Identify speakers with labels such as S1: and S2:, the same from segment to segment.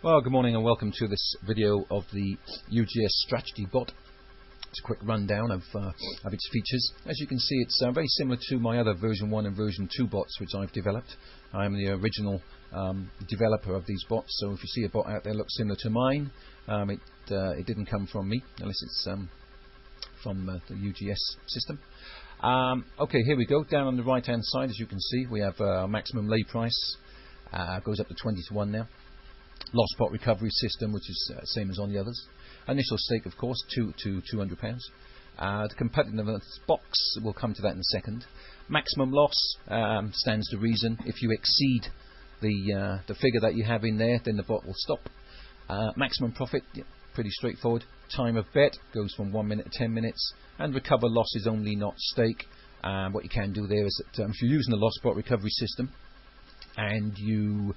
S1: Well, good morning and welcome to this video of the UGS Strategy Bot. It's a quick rundown of its features. As you can see, it's very similar to my other version 1 and version 2 bots which I've developed. I am the original developer of these bots, so if you see a bot out there that looks similar to mine, it didn't come from me, unless it's from the UGS system. Okay, here we go. Down on the right hand side, as you can see, we have maximum lay price, goes up to 20 to 1 now. Lost pot recovery system, which is same as on the others. Initial stake, of course, £2 to £200. The competitiveness box, we'll come to that in a second. Maximum loss stands to reason. If you exceed the figure that you have in there, then the bot will stop. Maximum profit, pretty straightforward. Time of bet goes from 1 minute to 10 minutes, and recover losses only, not stake. What you can do there is that if you're using the lost pot recovery system and you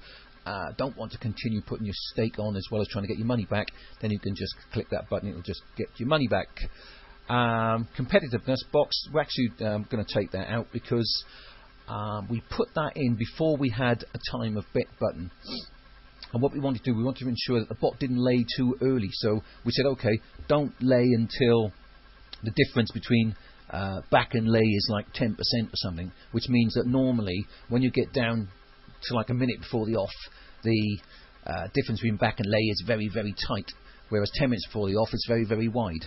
S1: don't want to continue putting your stake on as well as trying to get your money back, then you can just click that button, it'll just get your money back. Competitiveness box, we're actually going to take that out because we put that in before we had a time of bet button. And what we wanted to do, we wanted to ensure that the bot didn't lay too early. So we said, okay, don't lay until the difference between back and lay is like 10% or something, which means that normally when you get down to like a minute before the off, the difference between back and lay is very, very tight, whereas 10 minutes before the off it's very, very wide.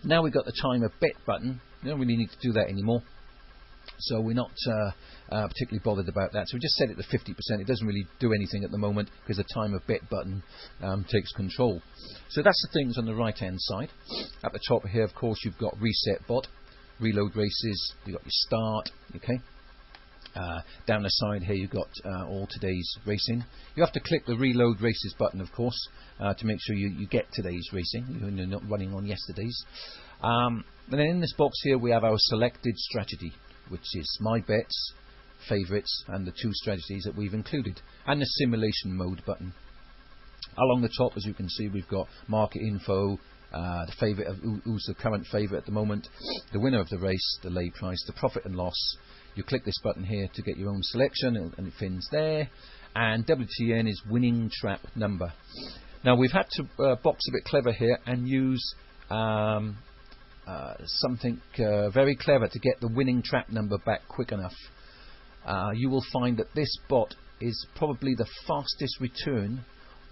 S1: Now we've got the time of bet button, you don't really need to do that anymore, so we're not particularly bothered about that. So we just set it to 50%. It doesn't really do anything at the moment because the time of bet button takes control. So that's the things on the right hand side. At the top here, of course, you've got reset bot, reload races, you've got your start, okay. Down the side here you've got all today's racing. You have to click the reload races button, of course, to make sure you get today's racing, you're not running on yesterday's. And then in this box here we have our selected strategy, which is my bets, favourites, and the 2 strategies that we've included, and the simulation mode button. Along the top, as you can see, we've got market info, the favourite of who's the current favourite at the moment, the winner of the race, the lay price, the profit and loss. You click this button here to get your own selection, and it fins there. And WTN is winning trap number. Now we've had to box a bit clever here and use something very clever to get the winning trap number back quick enough. You will find that this bot is probably the fastest return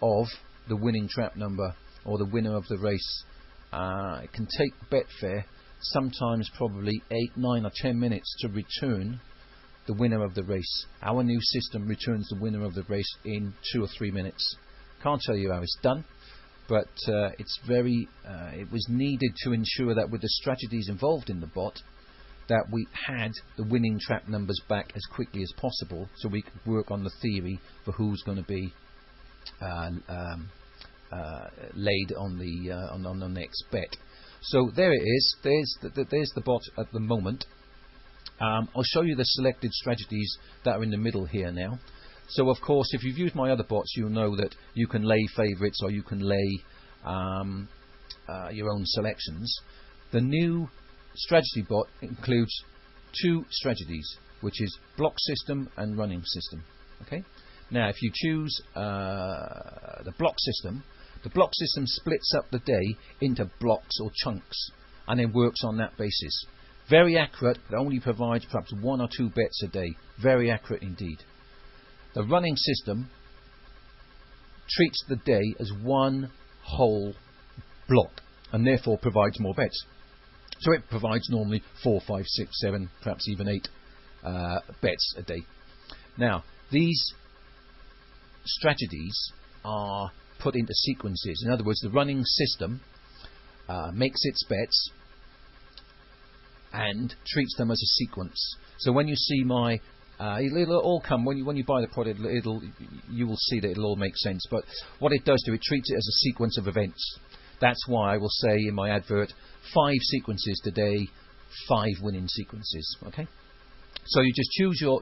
S1: of the winning trap number, or the winner of the race. It can take Betfair sometimes probably 8, 9 or 10 minutes to return the winner of the race. Our new system returns the winner of the race in 2 or 3 minutes. Can't tell you how it's done, but it was needed to ensure that with the strategies involved in the bot, that we had the winning trap numbers back as quickly as possible, so we could work on the theory for who's going to be laid on the next bet. So there it is. There's the bot at the moment. I'll show you the selected strategies that are in the middle here now. So of course, if you've used my other bots, you'll know that you can lay favourites or you can lay your own selections. The new strategy bot includes 2 strategies, which is block system and running system. Okay. Now, if you choose the block system splits up the day into blocks or chunks and then works on that basis. Very accurate, but only provides perhaps 1 or 2 bets a day. Very accurate indeed. The running system treats the day as one whole block and therefore provides more bets. So it provides normally 4, 5, 6, 7, perhaps even 8 bets a day. Now, these strategies are put into sequences. In other words, the running system makes its bets and treats them as a sequence. So when you see my it'll all come when you buy the product, you will see that it'll all make sense. But what it does it treats it as a sequence of events. That's why I will say in my advert 5 sequences today, 5 winning sequences. Okay. So you just choose your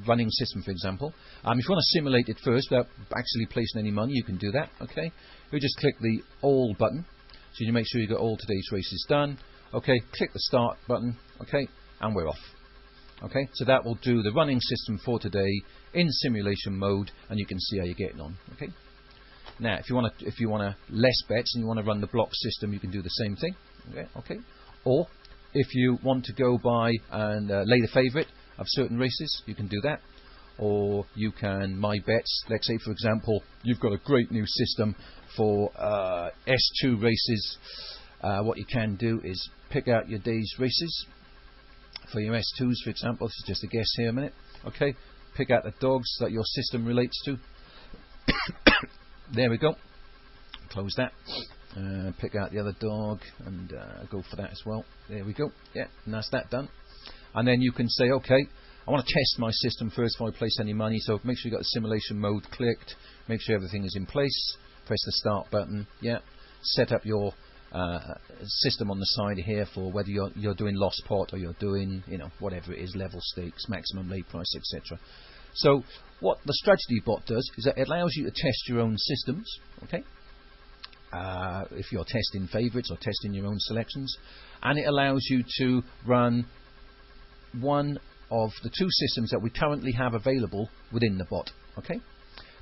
S1: running system, for example. If you want to simulate it first without actually placing any money, you can do that. Okay, you just click the all button, so you make sure you got all today's races done. Okay, click the start button. Okay, and we're off. Okay, so that will do the running system for today in simulation mode, and you can see how you're getting on. Okay. Now, if you want less bets and you want to run the block system, you can do the same thing. Okay. Okay. Or if you want to go by and lay the favourite of certain races, you can do that. Or you can my bets. Let's say, for example, you've got a great new system for S2 races. What you can do is pick out your day's races for your S2s, for example. This is just a guess here a minute. Okay, pick out the dogs that your system relates to. There we go. Close that. Pick out the other dog and go for that as well. There we go. Yeah, and that's that done. And then you can say, okay, I want to test my system first before I place any money. So make sure you've got the simulation mode clicked. Make sure everything is in place. Press the start button. Yeah. Set up your system on the side here for whether you're doing lost pot or you're doing, you know, whatever it is, level stakes, maximum lay price, etc. So what the strategy bot does is that it allows you to test your own systems. Okay. If you're testing favourites or testing your own selections, and it allows you to run one of the two systems that we currently have available within the bot. Okay.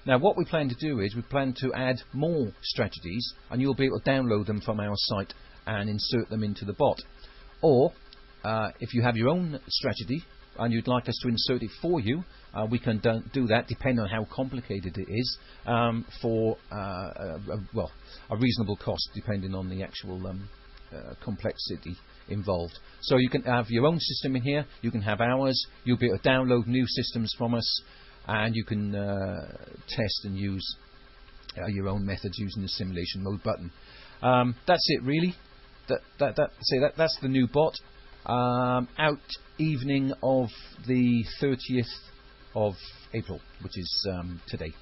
S1: Now what we plan to do is we plan to add more strategies, and you'll be able to download them from our site and insert them into the bot. Or if you have your own strategy and you'd like us to insert it for you, we can do that, depending on how complicated it is, for a reasonable cost, depending on the actual complexity involved. So you can have your own system in here, you can have ours, you'll be able to download new systems from us, and you can test and use your own methods using the simulation mode button. That's it really. That's the new bot. Out evening of the 30th of April, which is today.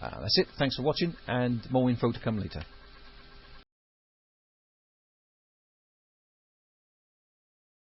S1: That's it. Thanks for watching, and more info to come later.